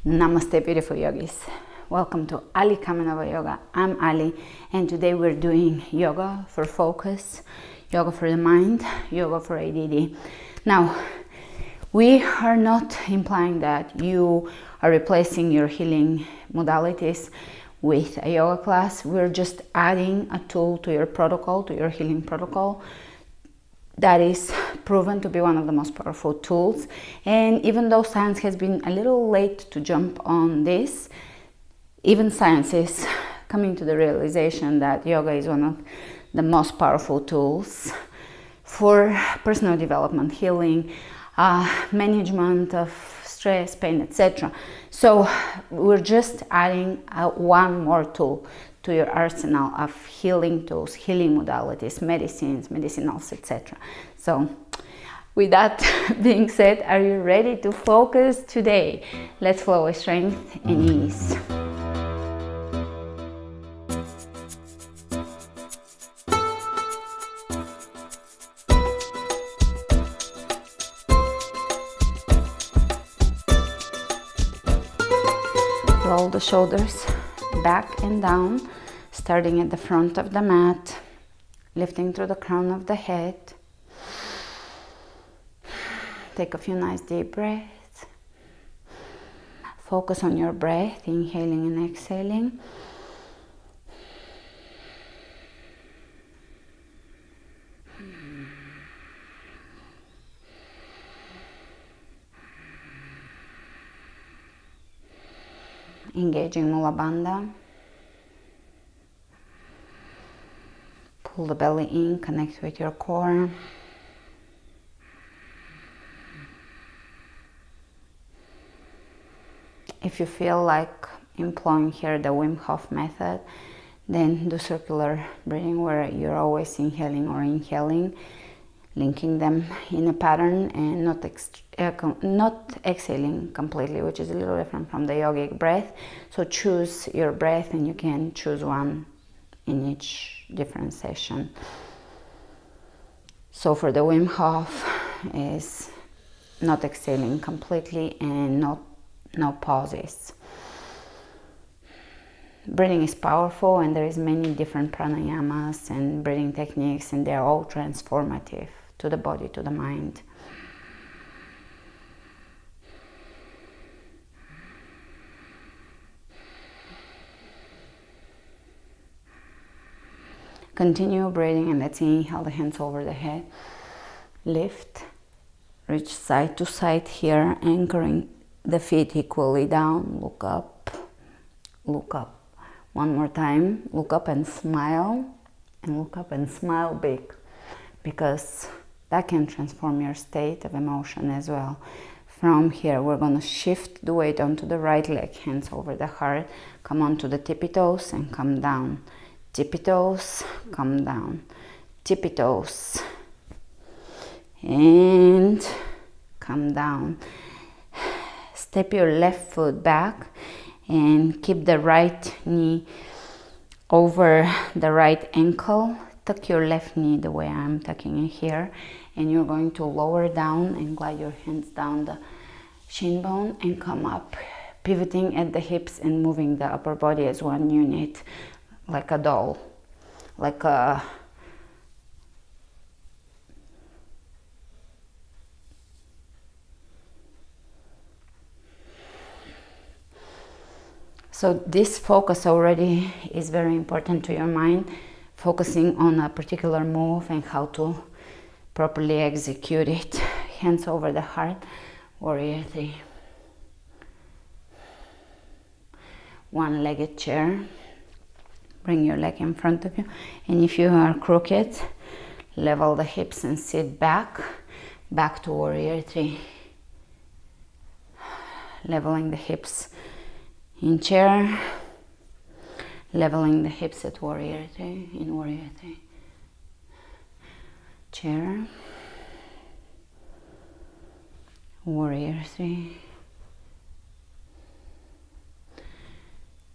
Namaste, beautiful yogis. Welcome to Ali Kamenova Yoga. I'm Ali, and today we're doing yoga for focus, yoga for the mind, yoga for ADD. Now, we are not implying that you are replacing your healing modalities with a yoga class. We're just adding a tool to your protocol, to your healing protocol, that is proven to be one of the most powerful tools. And even though science has been a little late to jump on this, even science is coming to the realization that yoga is one of the most powerful tools for personal development, healing, management of stress, pain, etc. So we're just adding one more tool to your arsenal of healing tools, healing modalities, medicines, medicinals, etc. So with that being said, are you ready to focus today? Let's flow with strength and ease. Roll the shoulders back and down, starting at the front of the mat, lifting through the crown of the head. Take a few nice deep breaths. Focus on your breath, inhaling and exhaling. Engaging Mula Bandha. Pull the belly in, connect with your core. If you feel like employing here the Wim Hof method, then do circular breathing where you're always inhaling or inhaling, linking them in a pattern and not exhaling completely, which is a little different from the yogic breath. So choose your breath, and you can choose one in each different session. So for the Wim Hof is not exhaling completely and no pauses. Breathing is powerful, and there is many different pranayamas and breathing techniques, and they're all transformative to the body, to the mind. Continue breathing, and let's inhale the hands over the head. Lift, reach side to side here, anchoring the feet equally down. Look up, look up. One more time, look up and smile, and look up and smile big, because that can transform your state of emotion as well. From here, we're going to shift the weight onto the right leg, hands over the heart. Come onto the tippy toes and come down. Tippy toes, come down. Tippy toes, and come down. Step your left foot back and keep the right knee over the right ankle. Tuck your left knee the way I'm tucking it here, and you're going to lower down and glide your hands down the shin bone and come up, pivoting at the hips and moving the upper body as one unit, like a doll, like a So this focus already is very important to your mind, focusing on a particular move and how to properly execute it. Hands over the heart, warrior 3. One-legged chair. Bring your leg in front of you, and if you are crooked, level the hips and sit back to warrior 3. Leveling the hips in chair, leveling the hips at warrior 3, in warrior 3. Chair, warrior 3.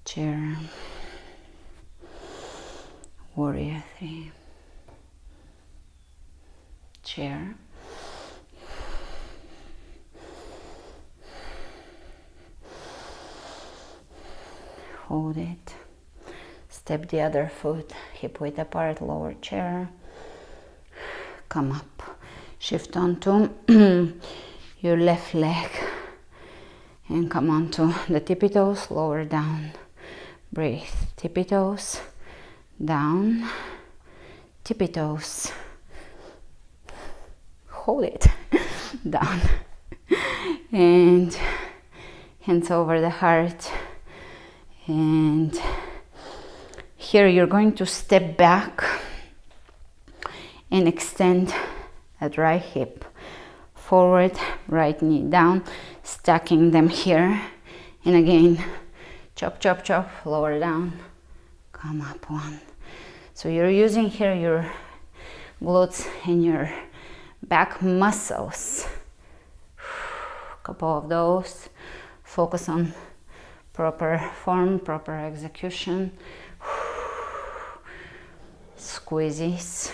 Chair, warrior 3. Chair, hold it. Step the other foot, hip width apart, lower chair. Come up, shift onto your left leg and come onto the tippy toes, lower down. Breathe, tippy toes, down, tippy toes. Hold it, down. And hands over the heart. And here you're going to step back and extend that right hip forward, right knee down, stacking them here. And again, chop, chop, chop, lower down, come up one. So you're using here your glutes and your back muscles. A couple of those. Focus on proper form, proper execution. Squeezes.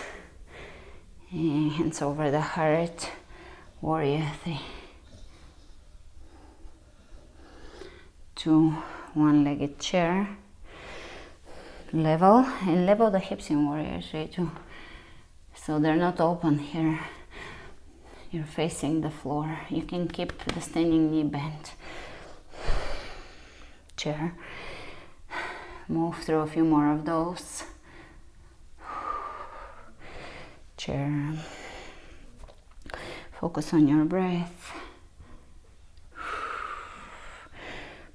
And hands over the heart. Warrior 3. 2, one-legged chair. Level, and level the hips in Warrior 3 too. So they're not open here. You're facing the floor. You can keep the standing knee bent. Chair. Move through a few more of those. Chair. Focus on your breath.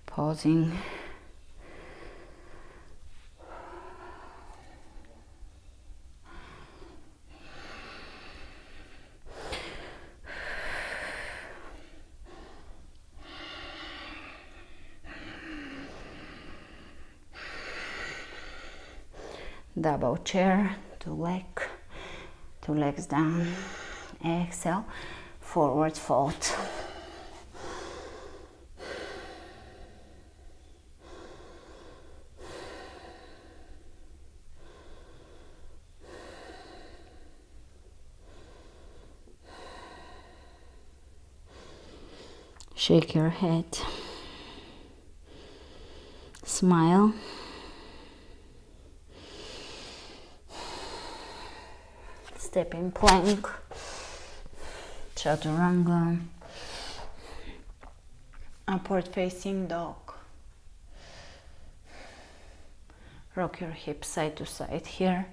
Pausing. Double chair, two legs down. Exhale, forward fold. Shake your head. Smile. Step in plank, chaturanga, upward facing dog. Rock your hips side to side here.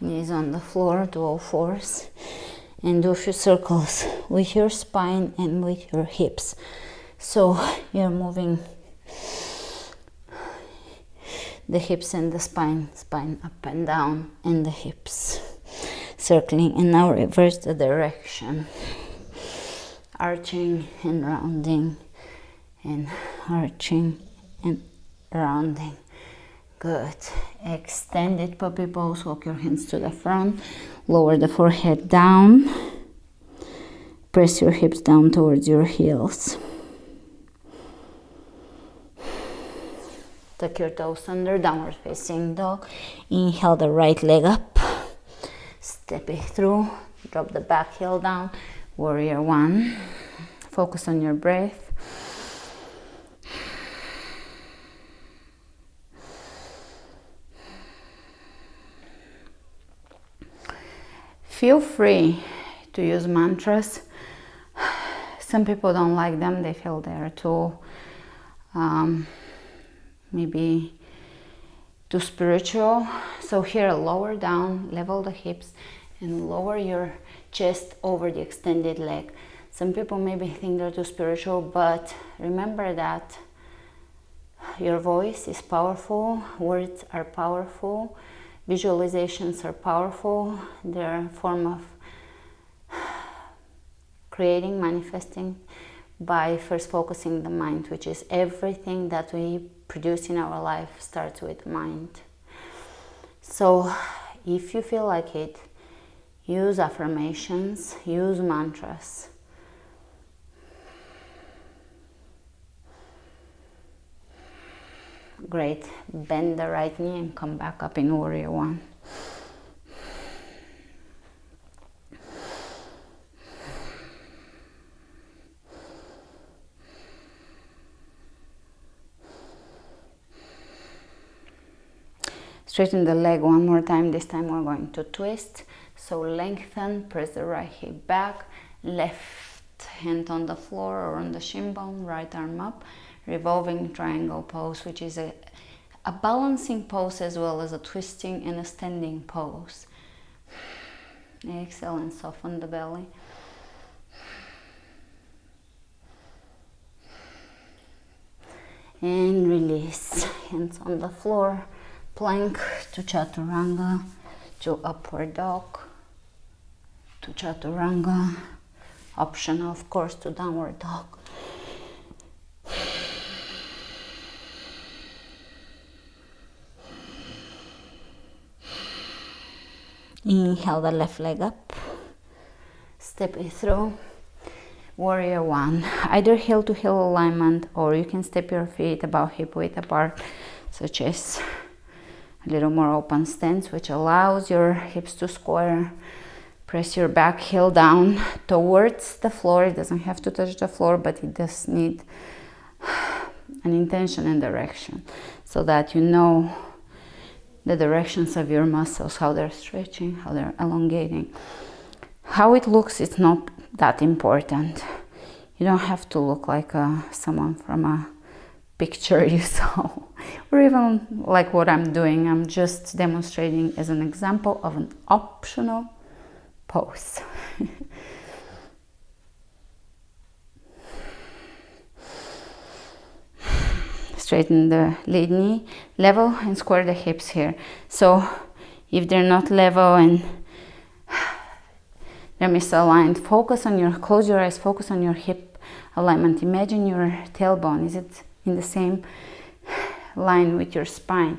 Knees on the floor, do all fours, and do a few circles with your spine and with your hips. So you're moving the hips and the spine up and down, and the hips circling. And now reverse the direction, arching and rounding, and arching and rounding. Good. Extended puppy pose. Walk your hands to the front, lower the forehead down, press your hips down towards your heels. Tuck your toes under, downward facing dog. Inhale the right leg up, step it through, drop the back heel down. Warrior 1. Focus on your breath. Feel free to use mantras. Some people don't like them, they feel they're too maybe too spiritual. So here, lower down, level the hips, and lower your chest over the extended leg. Some people maybe think they're too spiritual, but remember that your voice is powerful, words are powerful, visualizations are powerful. They're a form of creating, manifesting by first focusing the mind, which is everything that we produce in our life starts with mind. So if you feel like it, use affirmations, use mantras. Great. Bend the right knee and come back up in Warrior 1. Straighten the leg one more time. This time we're going to twist. So lengthen, press the right hip back, left hand on the floor or on the shin bone, right arm up, revolving triangle pose, which is a balancing pose as well as a twisting and a standing pose. Exhale and soften the belly. And release. Hands on the floor. Plank to chaturanga, to upward dog, to chaturanga. Optional, of course, to downward dog. Inhale the left leg up, step it through, warrior one, either heel to heel alignment, or you can step your feet about hip width apart, such as a little more open stance, which allows your hips to square. Press your back heel down towards the floor. It doesn't have to touch the floor, but it does need an intention and direction, so that you know the directions of your muscles, how they're stretching, how they're elongating. How it looks is not that important. You don't have to look like someone from a picture you saw, or even like what I'm doing. I'm just demonstrating as an example of an optional pose. Straighten the lead knee, level and square the hips here. So if they're not level and they're misaligned, close your eyes, focus on your hip alignment. Imagine your tailbone, is it in the same line with your spine?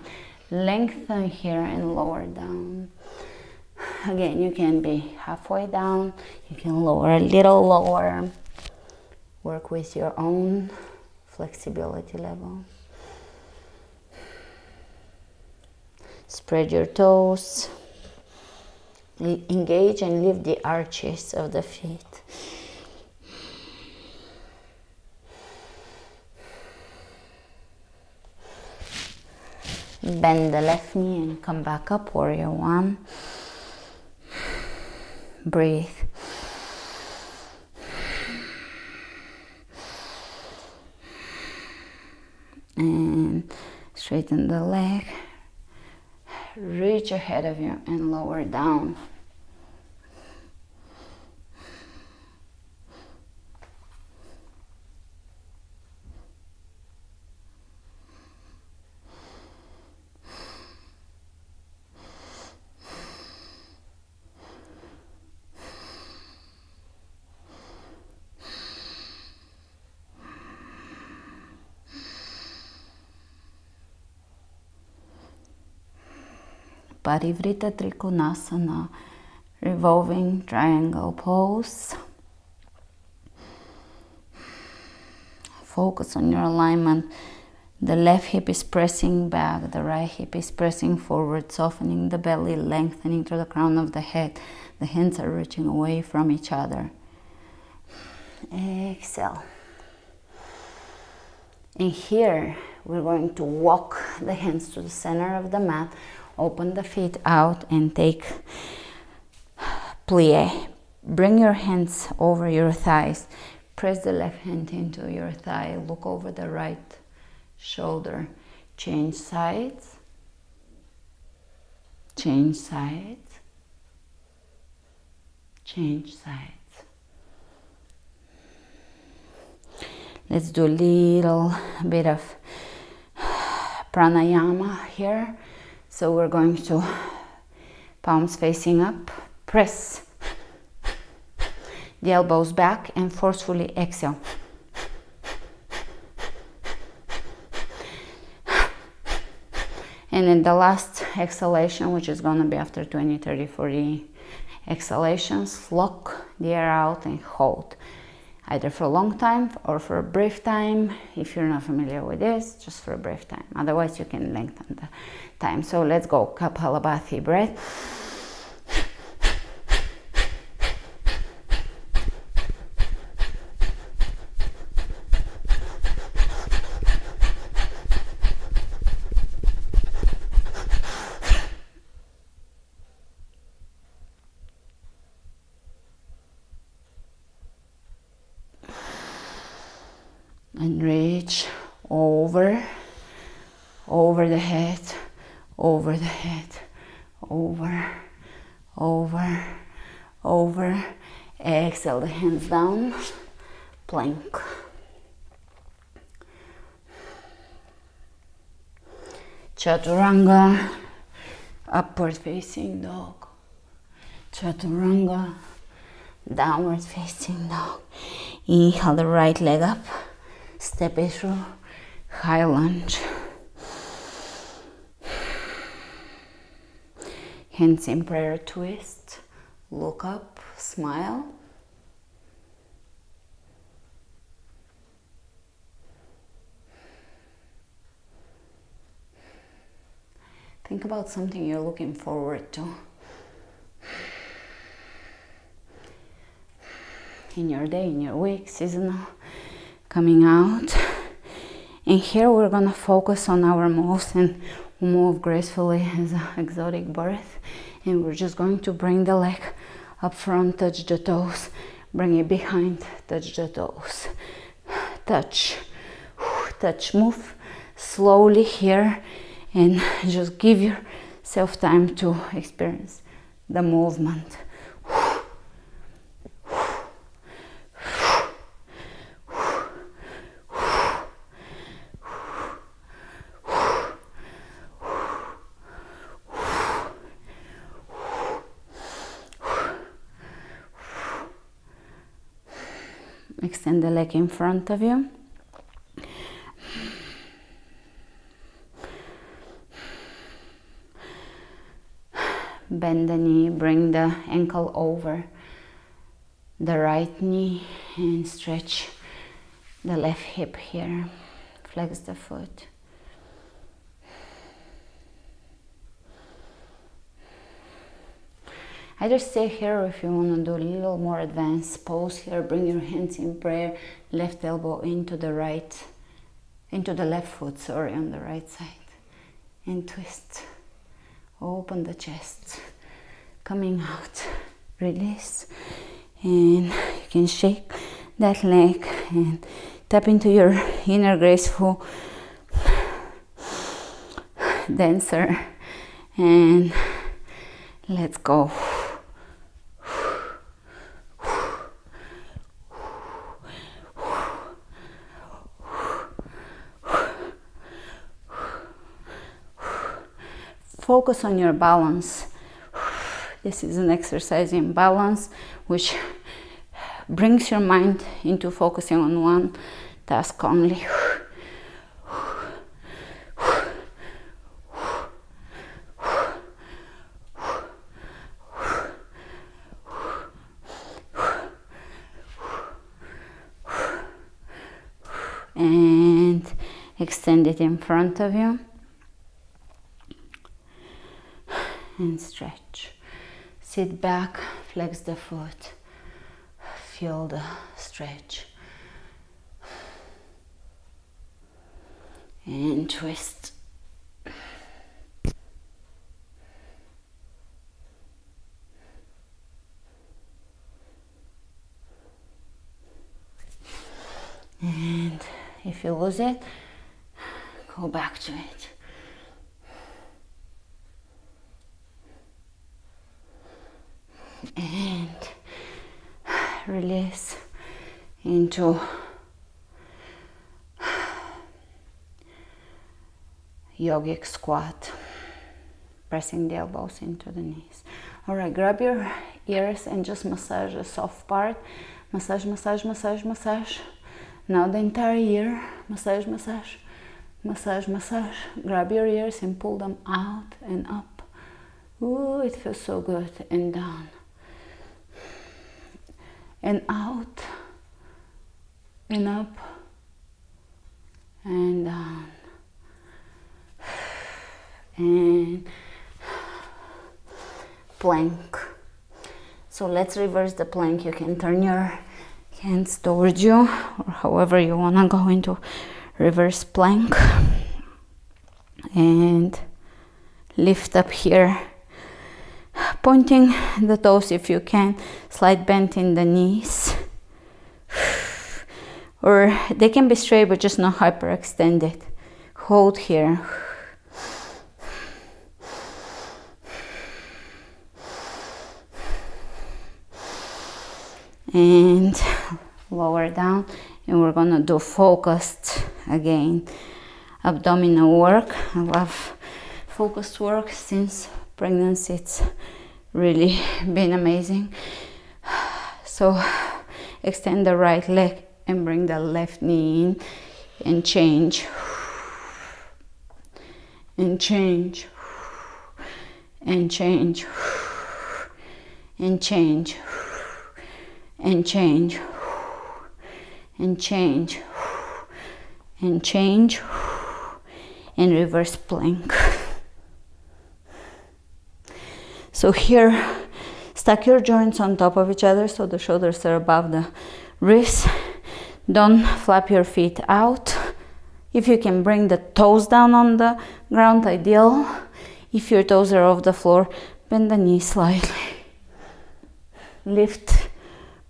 Lengthen here and lower down. Again, you can be halfway down, you can lower a little lower. Work with your own flexibility level. Spread your toes. Engage and lift the arches of the feet. Bend the left knee and come back up, warrior one. Breathe. And straighten the leg. Reach ahead of you and lower down. Parivrita Trikonasana, revolving triangle pose. Focus on your alignment. The left hip is pressing back, the right hip is pressing forward, softening the belly, lengthening to the crown of the head. The hands are reaching away from each other. Exhale. And here we're going to walk the hands to the center of the mat. Open the feet out and take plie. Bring your hands over your thighs. Press the left hand into your thigh. Look over the right shoulder. Change sides. Change sides. Change sides. Let's do a little bit of pranayama here. So we're going to palms facing up, press the elbows back and forcefully exhale. And then the last exhalation, which is going to be after 20, 30, 40 exhalations, lock the air out and hold. Either for a long time or for a brief time. If you're not familiar with this, just for a brief time. Otherwise, you can lengthen the time. So let's go. Kapalabhati breath. and reach over the head, over the head, over. Exhale the hands down, plank. Chaturanga, upward facing dog. Chaturanga, downward facing dog. Inhale the right leg up, step it through, high lunge. Hands in prayer twist, look up, smile. Think about something you're looking forward to in your day, in your week, seasonal, coming out. And here we're gonna focus on our moves and move gracefully as an exotic birth. And we're just going to bring the leg up front, touch the toes, bring it behind, touch the toes, touch, move slowly here, and just give yourself time to experience the movement. Extend the leg in front of you. Bend the knee, bring the ankle over the right knee and stretch the left hip here. Flex the foot. Either stay here, or if you want to do a little more advanced pose here, bring your hands in prayer, left elbow into the left foot, sorry, on the right side, and twist. Open the chest, coming out, release, and you can shake that leg and tap into your inner graceful dancer, and let's go. Focus on your balance. This is an exercise in balance, which brings your mind into focusing on one task only. And extend it in front of you. And stretch. Sit back, flex the foot, feel the stretch. And twist. And if you lose it, go back to it. And release into yogic squat, pressing the elbows into the knees. All right, grab your ears and just massage the soft part. Massage, massage, massage, massage. Now the entire ear. Massage, massage, massage, massage. Grab your ears and pull them out and up. Ooh, it feels so good. And down. And out, and up, and down, and plank. So let's reverse the plank. You can turn your hands towards you, or however you want to go into reverse plank, and lift up here. Pointing the toes if you can, slight bend in the knees, or they can be straight but just not hyperextended. Hold here. And lower down, and we're gonna do focused again abdominal work. I love focused work since pregnancy. It's really been amazing. So extend the right leg and bring the left knee in and change and change and change and change and change and change and change and reverse plank. So here, stack your joints on top of each other so the shoulders are above the wrists. Don't flap your feet out. If you can bring the toes down on the ground, ideal. If your toes are off the floor, bend the knees slightly. Lift,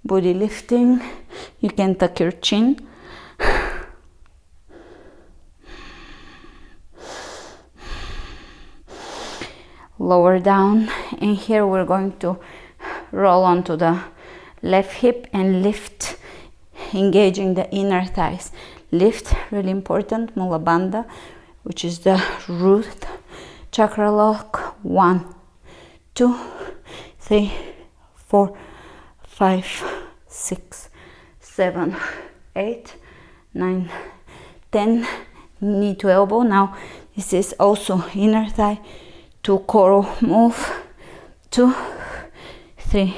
booty lifting. You can tuck your chin. Lower down, and here we're going to roll onto the left hip and lift, engaging the inner thighs. Lift, really important, Mula Bandha, which is the root chakra lock. 1, 2, 3, 4, 5, 6, 7, 8, 9, 10. Knee to elbow. Now this is also inner thigh to coral move. 2, 3,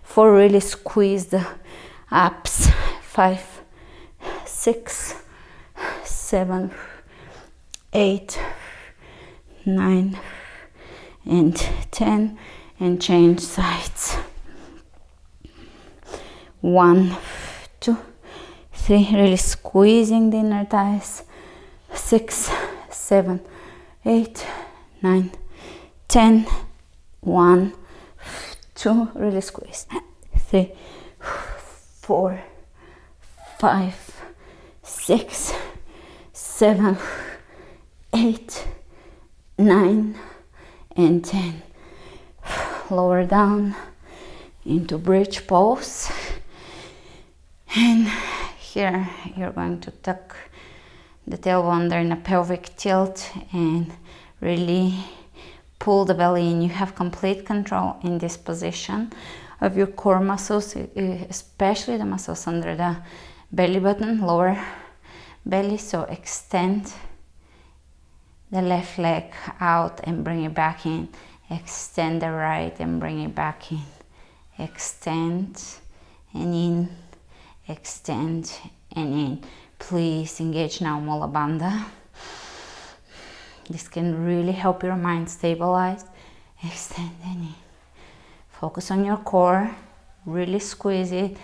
4. Really squeeze the abs. 5, 6, 7, 8, 9, and 10. And change sides. 1, 2, 3. Really squeezing the inner thighs. 6, 7, 8, 9, 10. 1, 2. Really squeeze. 3, 4, 5, 6, 7, 8, 9, and 10. Lower down into bridge pose. And here you're going to tuck the tailbone under in a pelvic tilt and really pull the belly in. You have complete control in this position of your core muscles, especially the muscles under the belly button, lower belly. So extend the left leg out and bring it back in. Extend the right and bring it back in. Extend and in. Extend and in. Please engage now Mula Bandha. This can really help your mind stabilize. Extend and in. Focus on your core. Really squeeze it.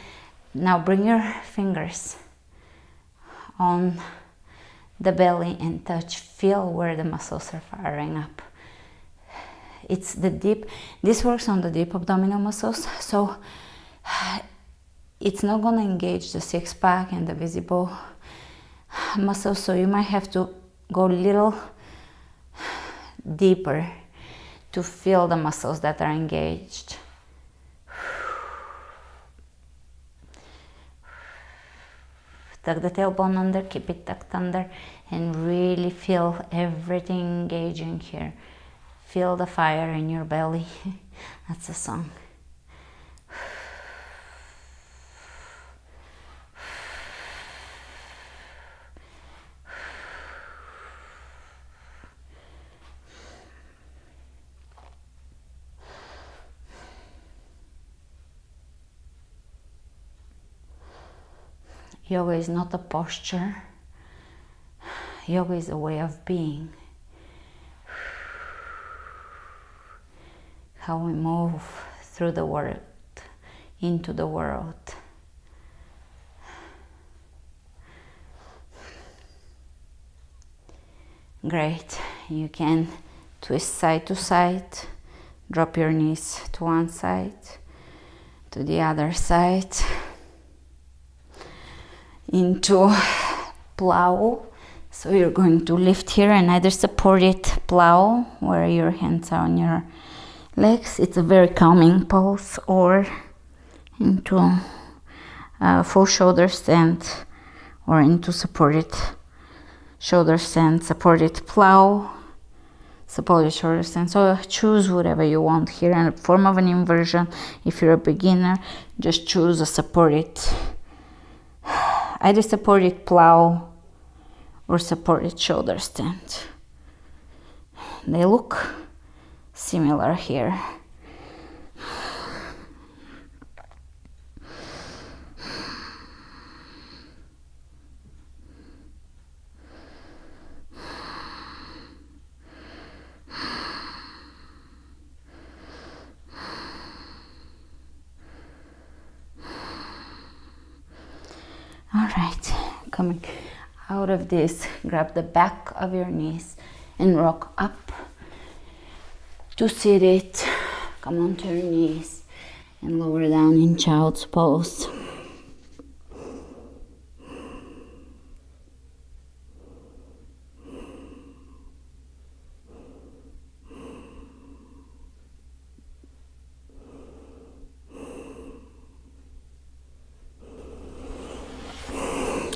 Now bring your fingers on the belly and touch. Feel where the muscles are firing up. It's the deep, this works on the deep abdominal muscles, so it's not gonna engage the six-pack and the visible muscles, so you might have to go a little deeper to feel the muscles that are engaged. Tuck the tailbone under, keep it tucked under, and really feel everything engaging here. Feel the fire in your belly. That's the song. Yoga is not a posture. Yoga is a way of being. How we move through the world, into the world. Great. You can twist side to side, drop your knees to one side, to the other side. into plow. So you're going to lift here and either support it, plow, where your hands are on your legs. It's a very calming pose, or into full shoulder stand, or into supported shoulder stand, supported plow, supported shoulder stand. So choose whatever you want here. And a form of an inversion, if you're a beginner, just choose a supported, either supported plow or supported shoulder stand. They look similar here. All right, coming out of this, grab the back of your knees and rock up to seated. Come onto your knees and lower down in child's pose.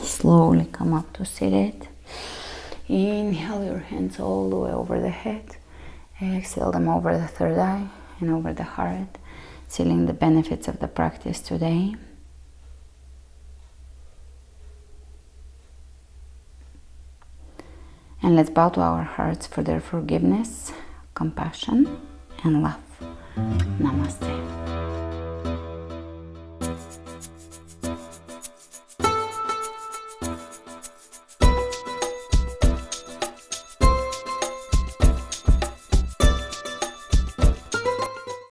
Slowly come up to seated. Inhale your hands all the way over the head. Exhale them over the third eye and over the heart, sealing the benefits of the practice today. And let's bow to our hearts for their forgiveness, compassion, and love. Namaste.